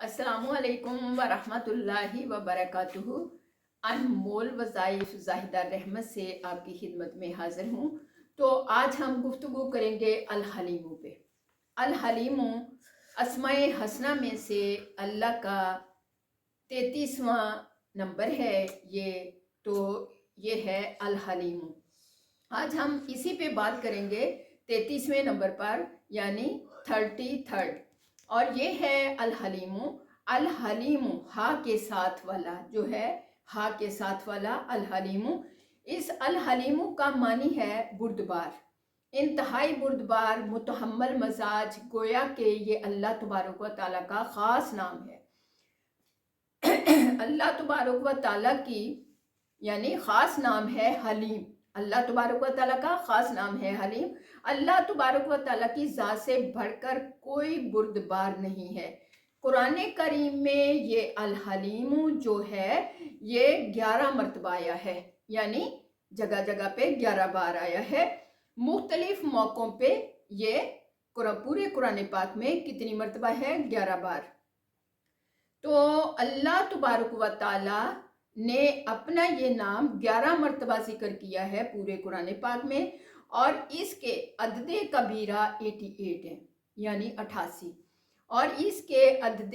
अस्सलामु अलैकुम वरहमत व वबरकातुहू। अनमोल वज़ाइफ ज़ाहिदा रहमत से आपकी खिदमत में हाज़िर हूँ। तो आज हम गुफ्तगू करेंगे अल हलीमु पे। अल हलीमु अस्माए हसना में से अल्लाह का 33वां नंबर है ये। तो ये है अल हलीमु। आज हम इसी पे बात करेंगे 33वें नंबर पर, यानी 33rd। और ये है अल हलीमु। अल हलीमु हा के साथ वाला जो है, हा के साथ वाला अल हलीमु। इस अल हलीमु का मानी है बुर्दबार, इंतहाई बुर्दबार, मुतहम्मल मजाज। गोया के ये अल्लाह तबारक व ताला का ख़ास नाम है। अल्लाह तबारक व ताला की यानी ख़ास नाम है हलीम। अल्लाह तबारक व ताला का ख़ास नाम है हलीम। अल्लाह तबारक व ताला की ज़ात से बढ़कर कोई बुर्दबार नहीं है। कुरान करीम में ये अल हलीमु जो है ये 11 मरतबा आया है, यानी जगह जगह पे 11 बार आया है। मुख्तलिफ मौक़ों पे ये पूरे कुरान पाक में कितनी मरतबा है? 11 बार। तो अल्लाह तबारक व ताला ने अपना ये नाम 11 मरतबा जिक्र किया है पूरे कुरान पाक में, और इसके अदद कबीरा 88 है, यानी 88। और इसके अदद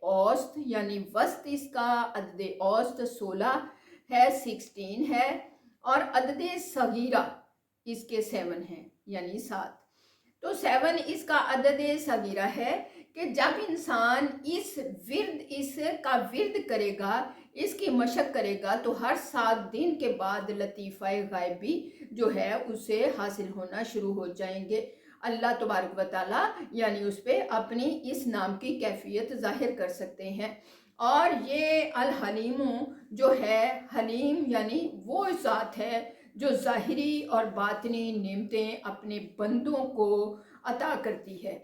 औसत यानी वस्त, इसका अदद औसत 16 है, 16 है। और अदद सगीरा इसके 7 है, यानी 7। तो 7 इसका अदद सगीरा है कि जब इंसान इसका विर्द करेगा, इसकी मशक करेगा, तो हर 7 दिन के बाद लतीफ़ा गायबी जो है उसे हासिल होना शुरू हो जाएंगे। अल्लाह तबारक व ताला यानी उस पर अपनी इस नाम की कैफियत ज़ाहिर कर सकते हैं। और ये अल हलीमु जो है, हलीम यानी वो ज़ात है जो ज़ाहिरी और बातनी नेमतें अपने बंदों को अता करती है,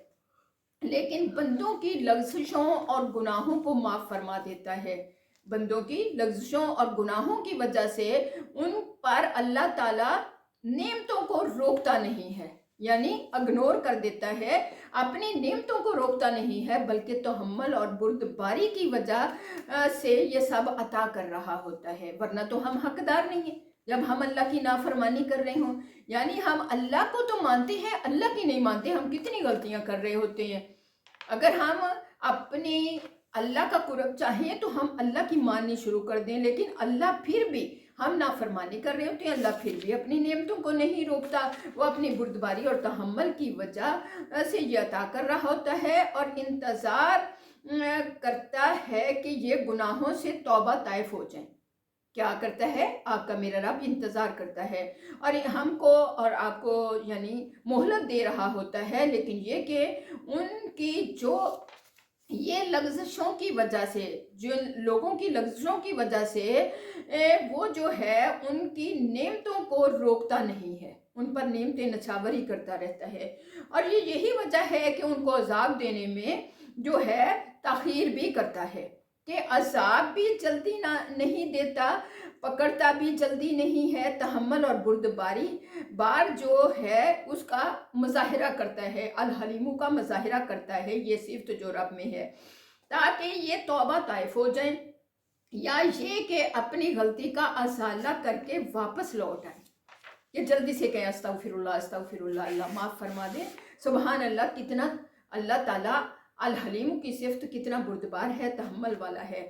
लेकिन बंदों की लग़ज़शों और गुनाहों को माफ़ फरमा देता है। बंदों की लग़ज़शों और गुनाहों की वजह से उन पर अल्लाह ताला नेमतों को रोकता नहीं है, यानी इग्नोर कर देता है, अपनी नेमतों को रोकता नहीं है, बल्कि तहम्मुल और बुर्दबारी की वजह से ये सब अता कर रहा होता है। वरना तो हम हकदार नहीं हैं जब हम अल्लाह की नाफरमानी कर रहे हों। यानी हम अल्लाह को तो मानते हैं, अल्लाह की नहीं मानते। हम कितनी गलतियां कर रहे होते हैं। अगर हम अपने अल्लाह का कुर्ब चाहें तो हम अल्लाह की माननी शुरू कर दें, लेकिन अल्लाह फिर भी, हम नाफरमानी कर रहे होते हैं, अल्लाह फिर भी अपनी नेमतों को नहीं रोकता। वो अपनी बुर्दबारी और तहम्मुल की वजह से ये अता कर रहा होता है और इंतज़ार करता है कि ये गुनाहों से तौबा ताइफ हो जाए। क्या करता है? आपका मेरा रब इंतज़ार करता है और हमको और आपको यानी मोहलत दे रहा होता है। लेकिन ये कि उनकी जो ये लग़ज़शों की वजह से, जो लोगों की लग़ज़शों की वजह से वो जो है उनकी नेमतों को रोकता नहीं है, उन पर नेमतें नछावरी करता रहता है। और ये यही वजह है कि उनको अज़ाब देने में जो है ताख़ीर भी करता है, कि अज़ाब भी जल्दी नहीं देता, पकड़ता भी जल्दी नहीं है। तहम्मुल और बुर्दबारी बार जो है उसका मुज़ाहिरा करता है, अल हलीमु का मुज़ाहिरा करता है। ये सिफ़त जो रब में है, ताकि ये तौबा ताइफ हो जाए, या ये कि अपनी गलती का असाला करके वापस लौट आए। ये जल्दी से कहें अस्तगफिरुल्लाह अस्तगफिरुल्लाह, अल्लाह माफ़ फरमा दे। सुबहान अल्लाह, कितना अल्लाह ताला अल हलीम की सिफ़त कितना बुर्दबार है, तहम्मुल वाला है।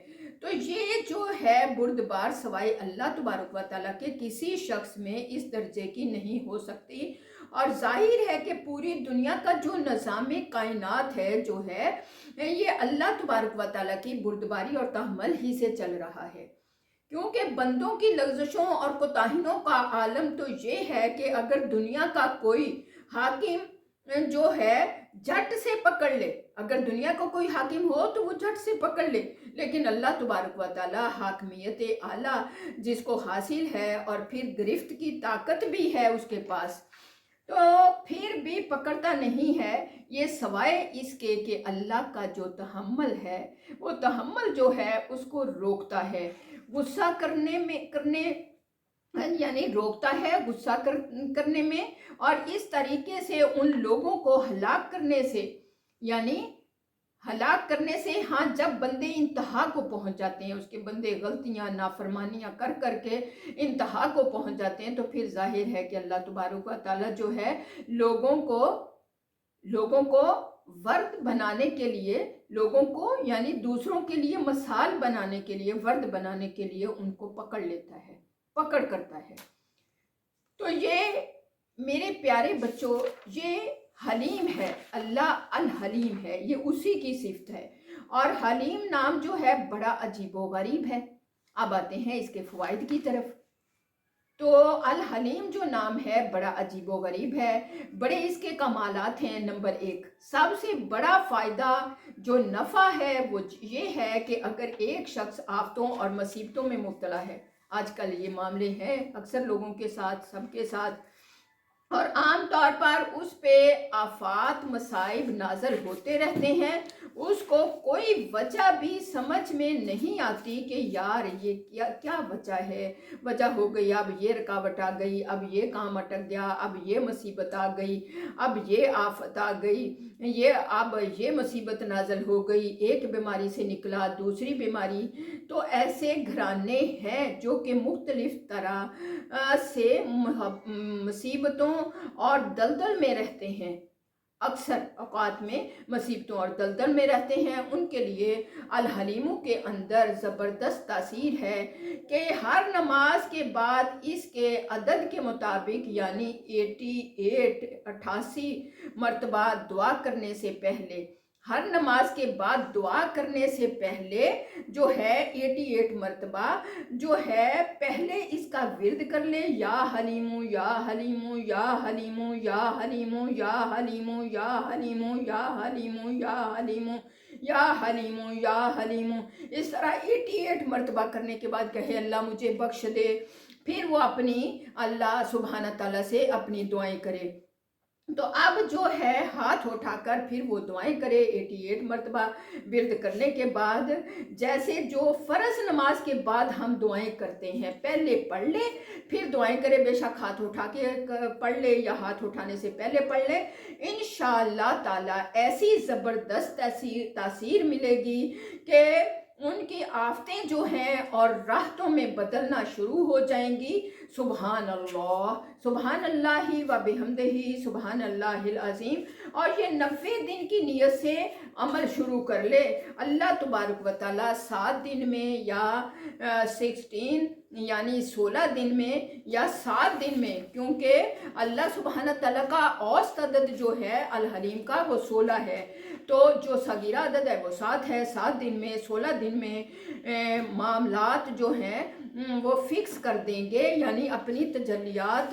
तो ये जो है बुर्दबार सवाए अल्लाह तबारक व ताला के किसी शख्स में इस दर्जे की नहीं हो सकती। और जाहिर है कि पूरी दुनिया का जो निज़ाम कायनात है जो है, ये अल्लाह तबारक व ताला की बुर्दबारी और तहम्मुल ही से चल रहा है। क्योंकि बंदों की लग़ज़शों और कोताहियों का आलम तो ये है कि अगर दुनिया का कोई हाकिम जो है झट से पकड़ ले, अगर दुनिया का कोई हाकिम हो तो वो झट से पकड़ ले, लेकिन अल्लाह तबारक व ताला हाकमियत आला जिसको हासिल है और फिर गिरफ्त की ताकत भी है उसके पास, तो फिर भी पकड़ता नहीं है। ये सवाए इसके कि अल्लाह का जो तहम्मुल है, वो तहम्मुल जो है उसको रोकता है, गुस्सा करने यानी रोकता है गुस्सा करने में, और इस तरीके से उन लोगों को हलाक करने से, यानी हलाक करने से, हाँ, जब बंदे इंतहा को पहुंच जाते हैं, उसके बंदे गलतियां नाफरमानियां कर करके इंतहा को पहुंच जाते हैं, तो फिर जाहिर है कि अल्लाह तबारक व तआला जो है लोगों को वर्द बनाने के लिए, लोगों को यानी दूसरों के लिए मिसाल बनाने के लिए, वर्द बनाने के लिए उनको पकड़ लेता है, पकड़ करता है। तो ये मेरे प्यारे बच्चों, ये हलीम है, अल्लाह अल हलीम है, ये उसी की सिफत है। और हलीम नाम जो है बड़ा अजीबो गरीब है। अब आते हैं इसके फ़वाइद की तरफ। तो अल हलीम जो नाम है बड़ा अजीबो गरीब है, बड़े इसके कमालात हैं। नंबर 1, सबसे बड़ा फ़ायदा जो नफ़ा है वो ये है कि अगर एक शख्स आफतों और मुसीबतों में मुब्तला है, आजकल ये मामले हैं अक्सर लोगों के साथ, सबके साथ, और आम तौर पर उस पे आफात मसाइब नाज़िल होते रहते हैं, उसको कोई वजह भी समझ में नहीं आती कि यार ये क्या क्या वजह है, वजह हो गई, अब ये रुकावट आ गई, अब ये काम अटक गया, अब ये मुसीबत आ गई, अब ये आफत आ गई, अब ये मुसीबत नाज़िल हो गई, एक बीमारी से निकला दूसरी बीमारी। तो ऐसे घराने हैं जो कि मुख्तलिफ तरह से मुसीबतों और दलदल में रहते हैं, अक्सर औकात में मुसीबतों और दलदल में रहते हैं। उनके लिए अल हलीमों के अंदर ज़बरदस्त तासीर है कि हर नमाज के बाद इसके अदद के मुताबिक यानी 88 मरतबा दुआ करने से पहले, हर नमाज के बाद दुआ करने से पहले जो है 88 मरतबा जो है पहले इसका विर्द कर ले, या हलीमु या हलीमु या हलीमु या हलीमु या हलीमु या हलीमु या हलीमु या हलीमु या हलीमु या हलीमु। इस तरह 88 मरतबा करने के बाद कहे अल्लाह मुझे बख्श दे। फिर वो अपनी अल्लाह सुब्हाना तआला से अपनी दुआएं करे। तो अब जो है हाथ उठाकर फिर वो दुआएं करे 88 मरतबा विर्द करने के बाद, जैसे जो फ़र्ज नमाज के बाद हम दुआएं करते हैं, पहले पढ़ ले फिर दुआएं करे, बेशक हाथ उठा के पढ़ ले या हाथ उठाने से पहले पढ़ ले। इंशाअल्लाह ताला ऐसी ज़बरदस्त तासीर मिलेगी कि उनकी आफतें जो हैं और राहतों में बदलना शुरू हो जाएंगी। सुबहान अल्लाह व बिहम्दिही सुबहान अल्लाहिल अज़ीम। और ये 90 दिन की नीयत से अमल शुरू कर ले। अल्लाह तबारक व तआला 7 दिन में या 16 यानी 16 दिन में या 7 दिन में, क्योंकि अल्लाह सुब्हाना तआला का औसत अदद जो है अल हलीम का वो 16 है, तो जो सगीरा अदद है वो 7 है। 7 दिन में 16 दिन में मामलात जो हैं वो फिक्स कर देंगे, यानी अपनी तजल्लियात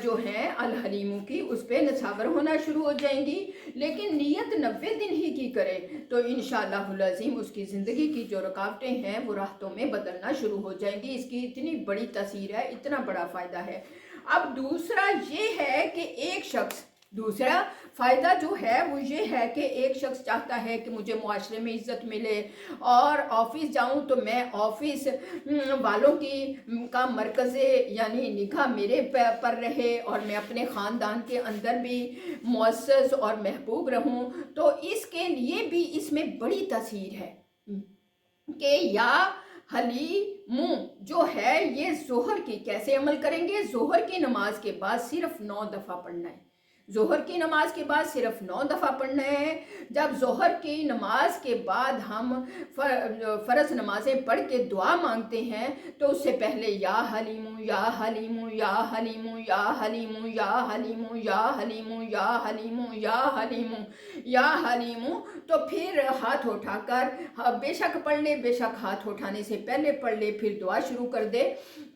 जो हैं अल हलीमों की उस पर नछावर होना शुरू हो जाएंगी। लेकिन नीयत 90 दिन ही की करे तो इंशाअल्लाहुल अज़ीम उसकी ज़िंदगी की जो रुकावटें हैं वो राहतों में बदलना शुरू हो जाएंगी। इसकी इतनी बड़ी तासीर है, इतना बड़ा फ़ायदा है। अब दूसरा ये है कि एक शख्स, दूसरा फ़ायदा जो है वो ये है कि एक शख्स चाहता है कि मुझे मुआशरे में इज़्ज़त मिले और ऑफ़िस जाऊं तो मैं ऑफ़िस वालों की का मरकज़े यानी निगाह मेरे पर रहे और मैं अपने ख़ानदान के अंदर भी मुअज़्ज़ज़ और महबूब रहूं। तो इसके लिए भी इसमें बड़ी तासीर है कि या हलीमु जो है ये ज़ोहर की कैसे अमल करेंगे। ज़ोहर की नमाज के बाद सिर्फ 9 दफ़ा पढ़ना है। ज़ोहर की नमाज के बाद सिर्फ 9 दफ़ा पढ़ना है। जब ज़ोहर की नमाज के बाद हम फ़र्ज़ नमाज़ें पढ़ के दुआ मांगते हैं तो उससे पहले या हलीमु या हलीमु या हलीमु या हलीमु या हलीमु या हलीमु या हलीमु या हलीमु या हलीमु, तो फिर हाथ उठाकर बेशक पढ़ ले, बेशक हाथ उठाने से पहले पढ़ ले, फिर दुआ शुरू कर दे।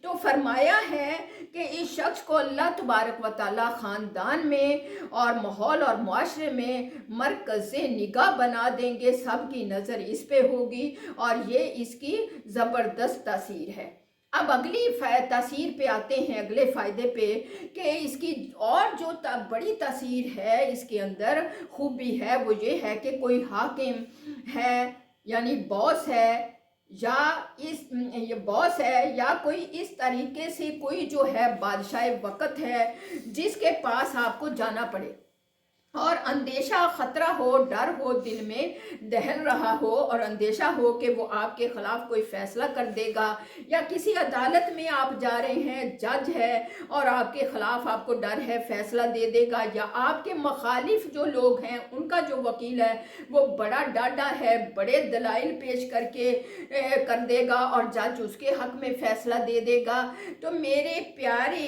तो फरमाया है कि इस शख्स को अल्लाह तबारक व तआला ख़ानदान में और माहौल और मुआशरे में मरकज़े निगाह बना देंगे, सबकी नज़र इस पे होगी और ये इसकी ज़बरदस्त तासीर है। अब अगली तासीर पे आते हैं, अगले फ़ायदे पे कि इसकी और जो बड़ी तासीर है, इसके अंदर खूबी है वो ये है कि कोई हाकिम है यानी बॉस है या ये बॉस है या कोई इस तरीके से कोई जो है बादशाह वक़्त है जिसके पास आपको जाना पड़े, اور اندیشہ خطرہ ہو، ڈر ہو، دل میں دہل رہا ہو، اور اندیشہ ہو کہ وہ آپ کے خلاف کوئی فیصلہ کر دے گا، یا کسی عدالت میں آپ جا رہے ہیں، جج ہے اور آپ کے خلاف آپ کو ڈر ہے فیصلہ دے دے گا، یا آپ کے مخالف جو لوگ ہیں ان کا جو وکیل ہے وہ بڑا ڈاڈا ہے، بڑے دلائل پیش کر کے کر دے گا اور جج اس کے حق میں فیصلہ دے دے گا۔ تو میرے پیارے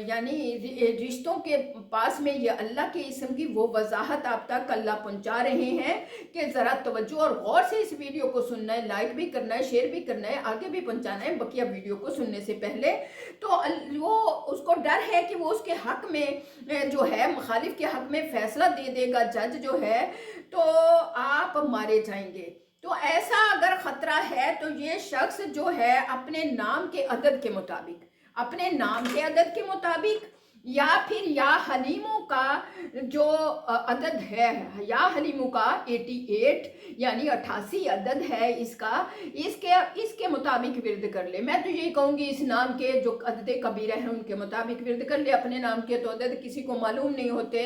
یعنی رشتوں کے پاس میں یہ اللہ کے اسم کی وہ وضاحت آپ تک اللہ پہنچا رہے ہیں کہ ذرا توجہ اور غور سے اس ویڈیو کو سننا ہے، لائک بھی کرنا ہے، شیئر بھی کرنا ہے، آگے بھی پہنچانا ہے بقیہ ویڈیو کو سننے سے پہلے۔ تو وہ اس کو ڈر ہے کہ وہ اس کے حق میں جو ہے مخالف کے حق میں فیصلہ دے دے گا جج جو ہے، تو آپ مارے جائیں گے۔ تو ایسا اگر خطرہ ہے تو یہ شخص جو ہے اپنے نام کے عدد کے مطابق، اپنے نام کے عدد کے مطابق، یا پھر یا حلیموں کا جو عدد ہے، یا حلیموں کا 88 یعنی 88 عدد ہے اس کا، اس کے مطابق ورد کر لے۔ میں تو یہی کہوں گی اس نام کے جو عدد کبیرہ ہیں ان کے مطابق ورد کر لے، اپنے نام کے تو عدد کسی کو معلوم نہیں ہوتے،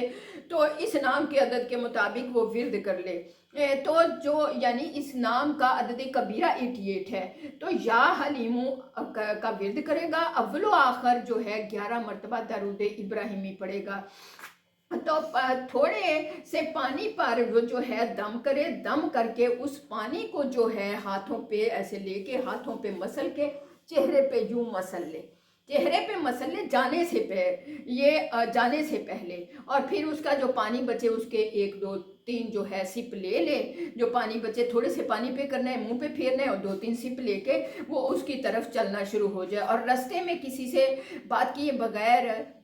تو اس نام کے عدد کے مطابق وہ ورد کر لے۔ تو جو یعنی اس نام کا عدد کبیرہ 88 ہے، تو یا حلیمو کا ورد کرے گا، اول و آخر جو ہے 11 مرتبہ درود ابراہیمی پڑھے گا۔ تو تھوڑے سے پانی پر وہ جو ہے دم کرے، دم کر کے اس پانی کو جو ہے ہاتھوں پہ ایسے لے کے، ہاتھوں پہ مسل کے چہرے پہ یوں مسل لے، چہرے پہ مسل لے جانے سے پہلے، اور پھر اس کا جو پانی بچے اس کے 1 2 3 جو ہے سپ لے لے، جو پانی بچے تھوڑے سے پانی پہ کرنا ہے، منہ پہ پھیرنا ہے، اور 2 3 سپ لے کے وہ اس کی طرف چلنا شروع ہو جائے، اور رستے میں کسی سے بات کیے بغیر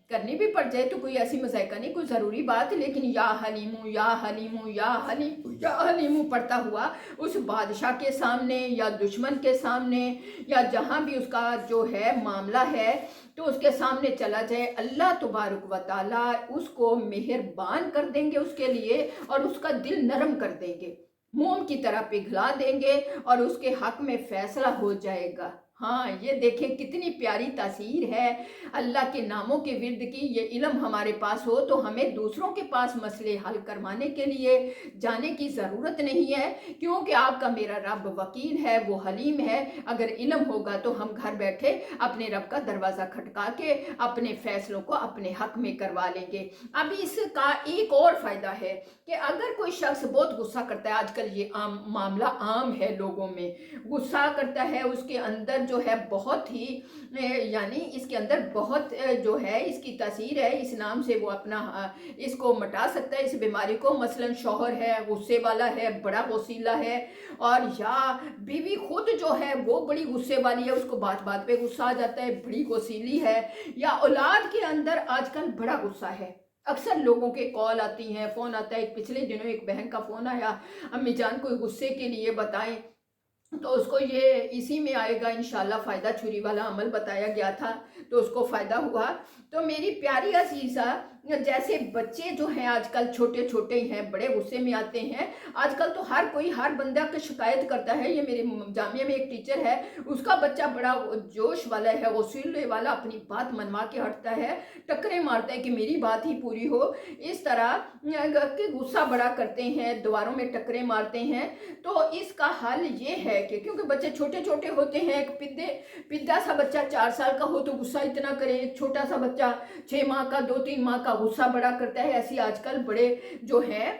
کرنی بھی پڑ جائے تو کوئی ایسی مذائقہ نہیں، کوئی ضروری بات، لیکن یا حلیمو یا حلیمو یا حلیمو یا حلیمو پڑھتا ہوا اس بادشاہ کے سامنے یا دشمن کے سامنے یا جہاں بھی اس کا جو ہے معاملہ ہے تو اس کے سامنے چلا جائے، اللہ تبارک و تعالیٰ اس کو مہربان کر دیں گے اس کے لیے، اور اس کا دل نرم کر دیں گے، موم کی طرح پگھلا دیں گے، اور اس کے حق میں فیصلہ ہو جائے گا۔ ہاں، یہ دیکھیں کتنی پیاری تاثیر ہے اللہ کے ناموں کے ورد کی۔ یہ علم ہمارے پاس ہو تو ہمیں دوسروں کے پاس مسئلے حل کروانے کے لیے جانے کی ضرورت نہیں ہے، کیونکہ آپ کا میرا رب وکیل ہے، وہ حلیم ہے۔ اگر علم ہوگا تو ہم گھر بیٹھے اپنے رب کا دروازہ کھٹکا کے اپنے فیصلوں کو اپنے حق میں کروا لیں گے۔ اب اس کا ایک اور فائدہ ہے کہ اگر کوئی شخص بہت غصہ کرتا ہے، آج کل یہ معاملہ عام ہے، لوگوں میں غصہ کرتا ہے، اس کے اندر جو ہے بہت ہی یعنی اس کے اندر بہت جو ہے اس کی تاثیر ہے، اس نام سے وہ اپنا اس کو مٹا سکتا ہے، اس بیماری کو۔ مثلا شوہر ہے غصے والا ہے، بڑا غصیلا ہے، اور یا بیوی خود جو ہے وہ بڑی غصے والی ہے، اس کو بات بات پہ غصہ آ جاتا ہے، بڑی غصیلی ہے، یا اولاد کے اندر آج کل بڑا غصہ ہے۔ اکثر لوگوں کے کال آتی ہیں، فون آتا ہے، ایک پچھلے دنوں ایک بہن کا فون آیا، امی جان کوئی غصے کے لیے بتائیں، تو اس کو یہ اسی میں آئے گا انشاءاللہ فائدہ، چھری والا عمل بتایا گیا تھا تو اس کو فائدہ ہوا۔ تو میری پیاری عزیزہ، جیسے بچے جو ہیں آج کل چھوٹے چھوٹے ہیں، بڑے غصے میں آتے ہیں، آج کل تو ہر کوئی ہر بندہ کی شکایت کرتا ہے۔ یہ میرے جامعہ میں ایک ٹیچر ہے، اس کا بچہ بڑا جوش والا ہے، غصے والا، اپنی بات منوا کے ہٹتا ہے، ٹکریں مارتا ہے کہ میری بات ہی پوری ہو، اس طرح کہ غصہ بڑا کرتے ہیں، دیواروں میں ٹکریں مارتے ہیں۔ تو اس کا حل یہ ہے کہ کیونکہ بچے چھوٹے چھوٹے ہوتے ہیں، ایک پدھا سا بچہ 4 سال کا ہو تو غصہ اتنا کرے، ایک چھوٹا سا بچہ 6 ماہ کا 2 3 ماہ کا غصہ بڑا کرتا ہے۔ ایسی آج کل بڑے جو ہیں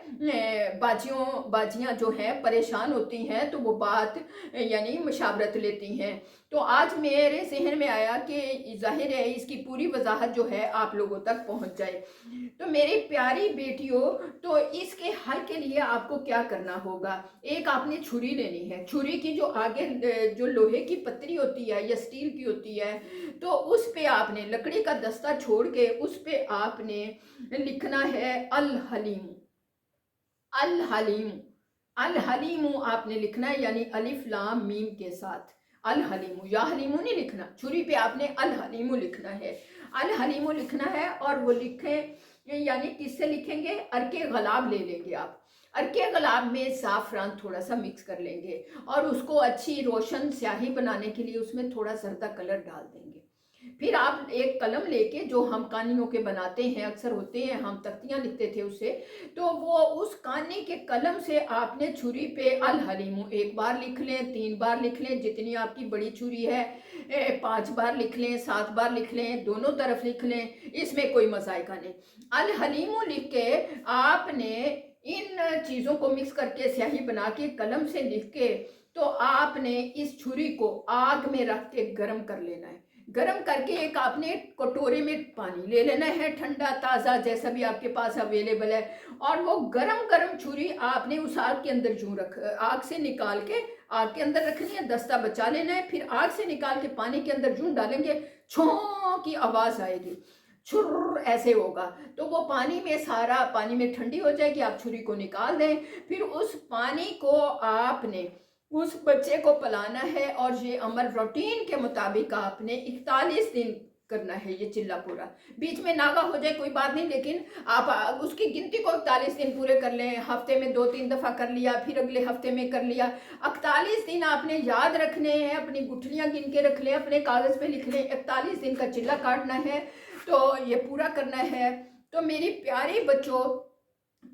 باجیاں جو ہیں پریشان ہوتی ہیں تو وہ بات یعنی مشاورت لیتی ہیں۔ تو آج میرے ذہن میں آیا کہ ظاہر ہے اس کی پوری وضاحت جو ہے آپ لوگوں تک پہنچ جائے۔ تو میری پیاری بیٹیوں، تو اس کے حل کے لیے آپ کو کیا کرنا ہوگا؟ ایک آپ نے چھری لینی ہے، چھری کی جو آگے جو لوہے کی پتری ہوتی ہے یا سٹیل کی ہوتی ہے، تو اس پہ آپ نے لکڑی کا دستہ چھوڑ کے اس پہ آپ نے لکھنا ہے الحلیم، الحلیم، الحلیم آپ نے لکھنا ہے، یعنی الف لام میم کے ساتھ الحلیم، یا حلیمو نہیں لکھنا، چھری پہ آپ نے الحلیم لکھنا ہے، الحلیم لکھنا ہے۔ اور وہ لکھیں یعنی کس سے لکھیں گے؟ عرق غلاب لے لیں گے آپ، عرق غلاب میں زعفران تھوڑا سا مکس کر لیں گے، اور اس کو اچھی روشن سیاہی بنانے کے لیے اس میں تھوڑا زردہ کلر ڈال دیں گے۔ फिर आप एक कलम लेके, जो हम कहानियों के बनाते हैं, अक्सर होते हैं, हम तख्तियाँ लिखते थे उससे, तो वो उस कहानी के कलम से आपने छुरी पे अल हलीमु 1 बार लिख लें, 3 बार लिख लें, जितनी आपकी बड़ी छुरी है, 5 बार लिख लें, 7 बार लिख लें, दोनों तरफ लिख लें, इसमें कोई मसाइका नहीं। अल हलीमु लिख के आपने इन चीज़ों को मिक्स करके स्याही बना के कलम से लिख के, तो आपने इस छुरी को आग में रख के गर्म कर लेना है। गर्म करके एक आपने कटोरे में पानी ले लेना है, ठंडा ताज़ा जैसा भी आपके पास अवेलेबल है, और वो गरम गरम छुरी आपने उस आग के अंदर आग से निकाल के आग के अंदर रखनी है, दस्ता बचा लेना है। फिर आग से निकाल के पानी के अंदर जूं डालेंगे, छो की आवाज़ आएगी, छुर ऐसे होगा, तो वो पानी में सारा पानी में ठंडी हो जाएगी, आप छुरी को निकाल दें। फिर उस पानी को आपने उस बच्चे को पिलाना है, और ये अमल रूटीन के मुताबिक आपने 41 दिन करना है, ये चिल्ला पूरा। बीच में नागा हो जाए कोई बात नहीं, लेकिन आप उसकी गिनती को 41 दिन पूरे कर लें। हफ्ते में 2-3 दफ़ा कर लिया, फिर अगले हफ्ते में कर लिया। 41 दिन आपने याद रखने हैं, अपनी गुठलियाँ गिन के रख लें, अपने कागज़ पे लिख लें, 41 दिन का चिल्ला काटना है, तो ये पूरा करना है। तो मेरी प्यारे बच्चों,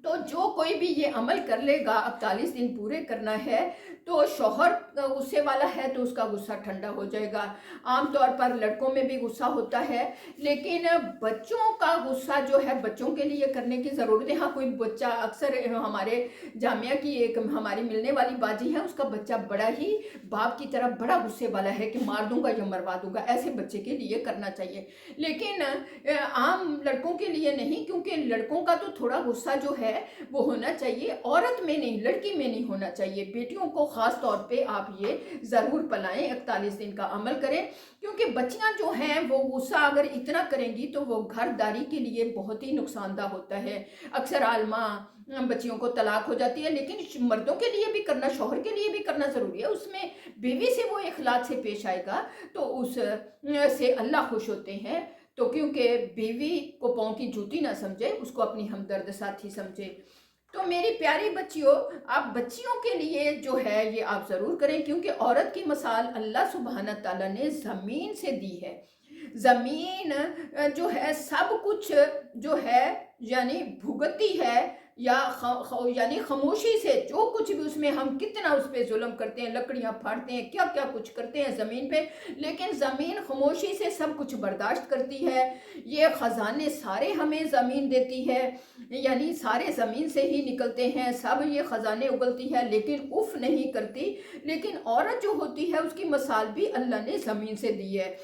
तो जो कोई भी ये अमल कर लेगा, 41 दिन पूरे करना है, तो शौहर गुस्से वाला है तो उसका गुस्सा ठंडा हो जाएगा। आमतौर पर लड़कों में भी गुस्सा होता है, लेकिन बच्चों का गुस्सा जो है बच्चों के लिए करने की ज़रूरत है। हाँ, कोई बच्चा, अक्सर हमारे जामिया की एक हमारी मिलने वाली बाजी है, उसका बच्चा बड़ा ही बाप की तरह बड़ा गुस्से वाला है कि मार दूंगा या मरवा दूंगा, ऐसे बच्चे के लिए करना चाहिए। लेकिन आम लड़कों के लिए नहीं, क्योंकि लड़कों का तो थोड़ा गुस्सा जो है वो होना चाहिए, औरत में नहीं, लड़की में नहीं होना चाहिए। बेटियों को ख़ास तौर पे आप ये ज़रूर पलाएं, 41 दिन का अमल करें, क्योंकि बच्चियां जो हैं वो गुस्सा अगर इतना करेंगी तो वो घरदारी के लिए बहुत ही नुकसानदा होता है। अक्सर आलमा बच्चियों को तलाक हो जाती है, लेकिन मर्दों के लिए भी करना, शौहर के लिए भी करना ज़रूरी है। उसमें बीवी से वो इखलाक से पेश आएगा तो उस से अल्लाह खुश होते हैं। तो क्योंकि बीवी को पाँव की जूती ना समझे, उसको अपनी हमदर्द साथी समझे। तो मेरी प्यारी बच्चियों, आप बच्चियों के लिए जो है ये आप ज़रूर करें, क्योंकि औरत की मिसाल अल्लाह सुब्हाना ताला ने ज़मीन से दी है। ज़मीन जो है सब कुछ जो है यानी भुगती है, या यानी खामोशी से जो कुछ भी उसमें हम कितना उस पर जुल्म करते हैं, लकड़ियाँ फाड़ते हैं, क्या क्या कुछ करते हैं ज़मीन पे, लेकिन ज़मीन खामोशी से सब कुछ बर्दाश्त करती है। ये ख़जाने सारे हमें ज़मीन देती है, यानी सारे ज़मीन से ही निकलते हैं, सब ये ख़जाने उगलती है, लेकिन उफ़ नहीं करती। लेकिन औरत जो होती है उसकी मिसाल भी अल्लाह ने ज़मीन से दी है,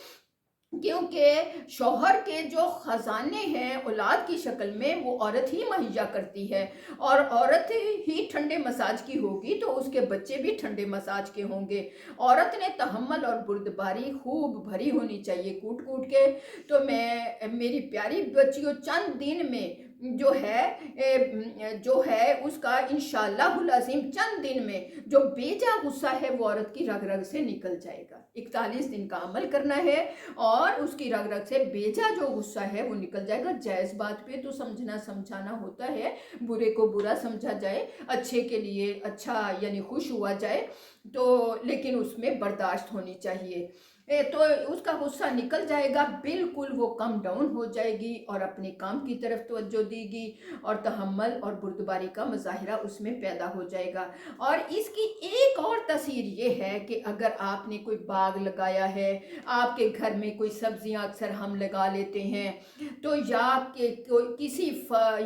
क्योंकि शौहर के जो ख़जाने हैं औलाद की शक्ल में वो औरत ही मुहैया करती है, और औरत ही ठंडे मसाज की होगी तो उसके बच्चे भी ठंडे मसाज के होंगे। औरत ने तहम्मुल और बुर्दबारी खूब भरी होनी चाहिए, कूट कूट के। तो मैं मेरी प्यारी बच्चियों, चंद दिन में जो है उसका इंशाअल्लाहुल अज़ीम चंद दिन में जो बेजा गुस्सा है वो औरत की रग रग से निकल जाएगा। 41 दिन का अमल करना है और उसकी रग रग से बेजा जो गुस्सा है वो निकल जाएगा। जायज़ बात पे तो समझना समझाना होता है, बुरे को बुरा समझा जाए, अच्छे के लिए अच्छा यानी खुश हुआ जाए, तो लेकिन उसमें बर्दाश्त होनी चाहिए। तो उसका गुस्सा निकल जाएगा, बिल्कुल वो कम डाउन हो जाएगी और अपने काम की तरफ तवज्जो देगी, और तहम्मुल और बुर्दबारी का मुज़ाहिरा उसमें पैदा हो जाएगा। और इसकी एक और तसीर ये है कि अगर आपने कोई बाग लगाया है, आपके घर में कोई सब्जियां अक्सर हम लगा लेते हैं, तो या आपके किसी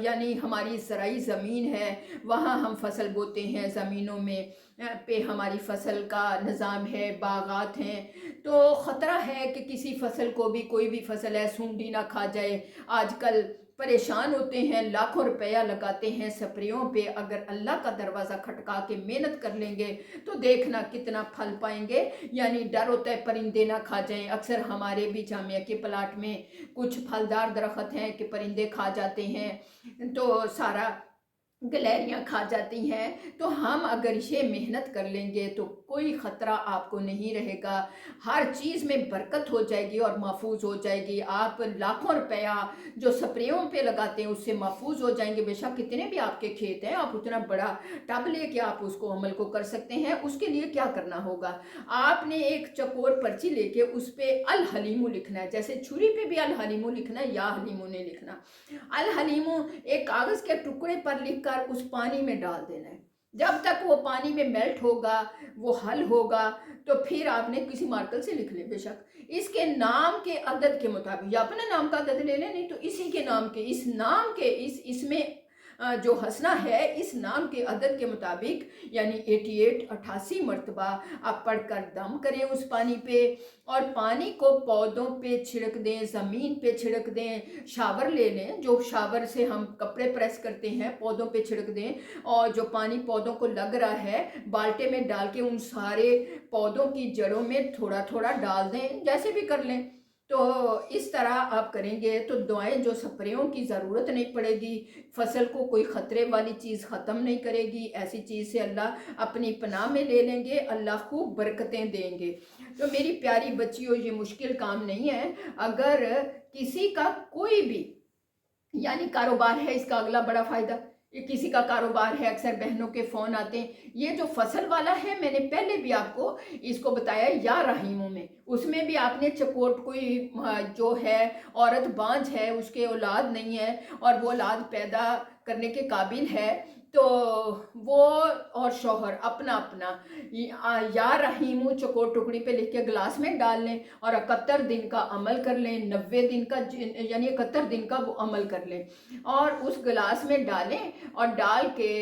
यानी हमारी ज़राई ज़मीन है, वहाँ हम फसल बोते हैं, ज़मीनों में पे हमारी फसल का निज़ाम है, बागात हैं, तो ख़तरा है कि किसी फसल को भी, कोई भी फसल है, सूंडी ना खा जाए। आजकल परेशान होते हैं, लाखों रुपया लगाते हैं स्प्रेयों पे, अगर अल्लाह का दरवाज़ा खटका के मेहनत कर लेंगे तो देखना कितना फल पाएंगे। यानी डर होता है परिंदे ना खा जाएं। अक्सर हमारे भी जामिया के प्लाट में कुछ फलदार दरख्त हैं कि परिंदे खा जाते हैं, तो सारा گلہریاں کھا جاتی ہیں، تو ہم اگر یہ محنت کر لیں گے تو کوئی خطرہ آپ کو نہیں رہے گا، ہر چیز میں برکت ہو جائے گی اور محفوظ ہو جائے گی۔ آپ لاکھوں روپیہ جو سپریوں پہ لگاتے ہیں اس سے محفوظ ہو جائیں گے، بے شک کتنے بھی آپ کے کھیت ہیں، آپ اتنا بڑا ٹب لے کے آپ اس کو عمل کو کر سکتے ہیں۔ اس کے لیے کیا کرنا ہوگا؟ آپ نے ایک چکور پرچی لے کے اس پہ الحلیمو لکھنا ہے، جیسے چھری پہ بھی الحلیمو لکھنا ہے، یا حلیمو نہیں لکھنا، الحلیمو ایک کاغذ کے ٹکڑے پر لکھ کر اس پانی میں ڈال دینا ہے۔ جب تک وہ پانی میں میلٹ ہوگا، وہ حل ہوگا، تو پھر آپ نے کسی مارکر سے لکھ لیں بے شک، اس کے نام کے عدد کے مطابق، یا اپنے نام کا عدد لے لیں، نہیں تو اسی کے نام کے، اس نام کے، اس میں جو ہنسنا ہے اس نام کے عدد کے مطابق، یعنی 88 مرتبہ آپ پڑھ کر دم کریں اس پانی پہ، اور پانی کو پودوں پہ چھڑک دیں، زمین پہ چھڑک دیں، شاور لے لیں، جو شاور سے ہم کپڑے پریس کرتے ہیں، پودوں پہ چھڑک دیں، اور جو پانی پودوں کو لگ رہا ہے بالٹے میں ڈال کے ان سارے پودوں کی جڑوں میں تھوڑا تھوڑا ڈال دیں، جیسے بھی کر لیں۔ تو اس طرح آپ کریں گے تو دعائیں جو سپریوں کی ضرورت نہیں پڑے گی، فصل کو کوئی خطرے والی چیز ختم نہیں کرے گی، ایسی چیز سے اللہ اپنی پناہ میں لے لیں گے، اللہ خوب برکتیں دیں گے۔ تو میری پیاری بچیوں، یہ مشکل کام نہیں ہے۔ اگر کسی کا کوئی بھی یعنی کاروبار ہے، اس کا اگلا بڑا فائدہ، کسی کا کاروبار ہے، اکثر بہنوں کے فون آتے ہیں، یہ جو فصل والا ہے میں نے پہلے بھی آپ کو اس کو بتایا، یا رحیموں میں، اس میں بھی آپ نے چکوٹ، کوئی جو ہے عورت بانجھ ہے، اس کے اولاد نہیں ہے اور وہ اولاد پیدا کرنے کے قابل ہے، تو وہ اور شوہر اپنا اپنا یا رحیمو چکوٹ ٹکڑی پہ لکھ کے گلاس میں ڈال لیں، اور 71 دن کا عمل کر لیں، 90 دن کا یعنی 71 دن کا وہ عمل کر لیں، اور اس گلاس میں ڈالیں، اور ڈال کے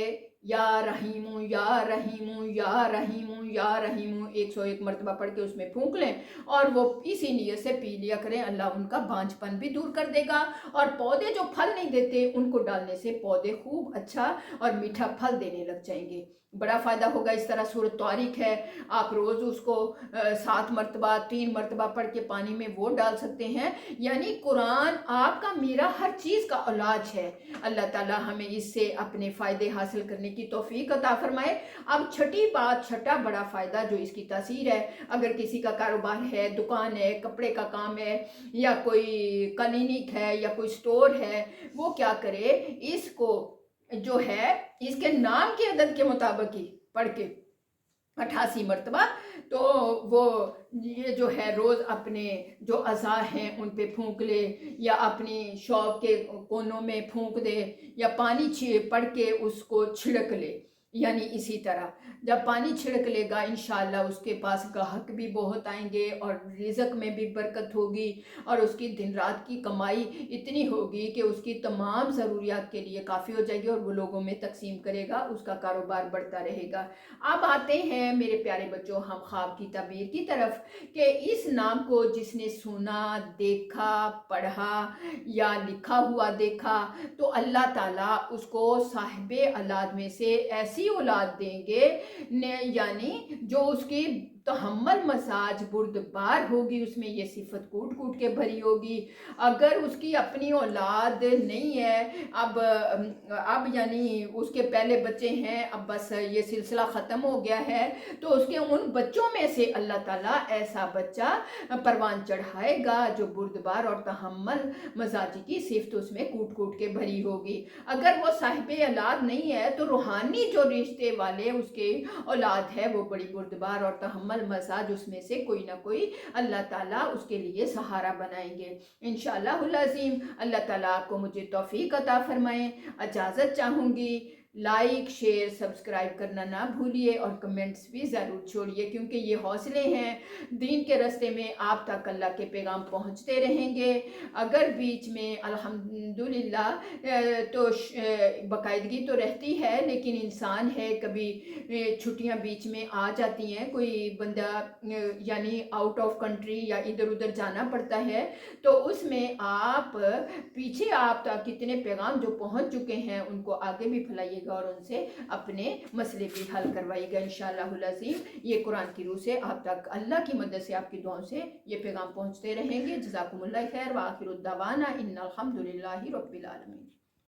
یا رحیمو یا رحیمو یا رحیمو یا رحیمو 101 مرتبہ پڑھ کے اس میں پھونک لیں، اور وہ اسی نیت سے پی لیا کریں، اللہ ان کا بانجھ پن بھی دور کر دے گا، اور پودے جو پھل نہیں دیتے ان کو ڈالنے سے پودے خوب اچھا اور میٹھا پھل دینے لگ جائیں گے، بڑا فائدہ ہوگا۔ اس طرح سورۃ طارق ہے، آپ روز اس کو 7 مرتبہ 3 مرتبہ پڑھ کے پانی میں وہ ڈال سکتے ہیں، یعنی قرآن آپ کا میرا ہر چیز کا علاج ہے۔ اللہ تعالی ہمیں اس سے اپنے فائدے حاصل کرنے کی توفیق عطا فرمائے۔ اب چھٹی بات، چھٹا بڑا فائدہ جو اس کی تاثیر ہے، اگر کسی کا کاروبار ہے، دکان ہے، کپڑے کا کام ہے، یا کوئی کلینک ہے، یا کوئی سٹور ہے، وہ کیا کرے، اس کو جو ہے اس کے نام کے عدد کے مطابق ہی پڑھ کے 88 مرتبہ، تو وہ یہ جو ہے روز اپنے جو اعضاء ہیں ان پہ پھونک لے، یا اپنی شاپ کے کونوں میں پھونک دے، یا پانی پڑھ کے اس کو چھڑک لے، یعنی اسی طرح جب پانی چھڑک لے گا انشاءاللہ اس کے پاس گاہک بھی بہت آئیں گے، اور رزق میں بھی برکت ہوگی، اور اس کی دن رات کی کمائی اتنی ہوگی کہ اس کی تمام ضروریات کے لیے کافی ہو جائے گی، اور وہ لوگوں میں تقسیم کرے گا، اس کا کاروبار بڑھتا رہے گا۔ اب آتے ہیں میرے پیارے بچوں ہم خواب کی تعبیر کی طرف، کہ اس نام کو جس نے سنا، دیکھا، پڑھا یا لکھا ہوا دیکھا، تو اللہ تعالیٰ اس کو صاحب اولاد میں سے ایسی اولاد دیں گے، یعنی جو اس کی تحمل مزاج بردبار ہوگی، اس میں یہ صفت کوٹ کوٹ کے بھری ہوگی۔ اگر اس کی اپنی اولاد نہیں ہے، اب یعنی اس کے پہلے بچے ہیں، اب بس یہ سلسلہ ختم ہو گیا ہے، تو اس کے ان بچوں میں سے اللہ تعالیٰ ایسا بچہ پروان چڑھائے گا جو بردبار اور تحمل مزاجی کی صفت اس میں کوٹ کوٹ کے بھری ہوگی۔ اگر وہ صاحب اولاد نہیں ہے تو روحانی جو رشتے والے اس کے اولاد ہے، وہ بڑی بردبار اور تحمل مزاج، اس میں سے کوئی نہ کوئی اللہ تعالیٰ اس کے لیے سہارا بنائیں گے انشاءاللہ العظیم۔ اللہ تعالیٰ آپ کو مجھے توفیق عطا فرمائیں۔ اجازت چاہوں گی، لائک، شیئر، سبسکرائب کرنا نہ بھولیے، اور کمنٹس بھی ضرور چھوڑیے، کیونکہ یہ حوصلے ہیں دین کے راستے میں، آپ تک اللہ کے پیغام پہنچتے رہیں گے۔ اگر بیچ میں الحمدللہ تو باقاعدگی تو رہتی ہے، لیکن انسان ہے، کبھی چھٹیاں بیچ میں آ جاتی ہیں، کوئی بندہ یعنی آؤٹ آف کنٹری یا ادھر ادھر جانا پڑتا ہے، تو اس میں آپ پیچھے آپ تک کتنے پیغام جو پہنچ چکے ہیں ان کو آگے بھی پھیلائیے گا، اور ان سے اپنے مسئلے بھی حل کروائیے گا انشاءاللہ العظیم۔ یہ قرآن کی روح سے آپ تک اللہ کی مدد سے، آپ کی دعاؤں سے یہ پیغام پہنچتے رہیں گے۔ جزاکم اللہ خیر، وآخر الدعوانا ان الحمدللہ رب العالمین۔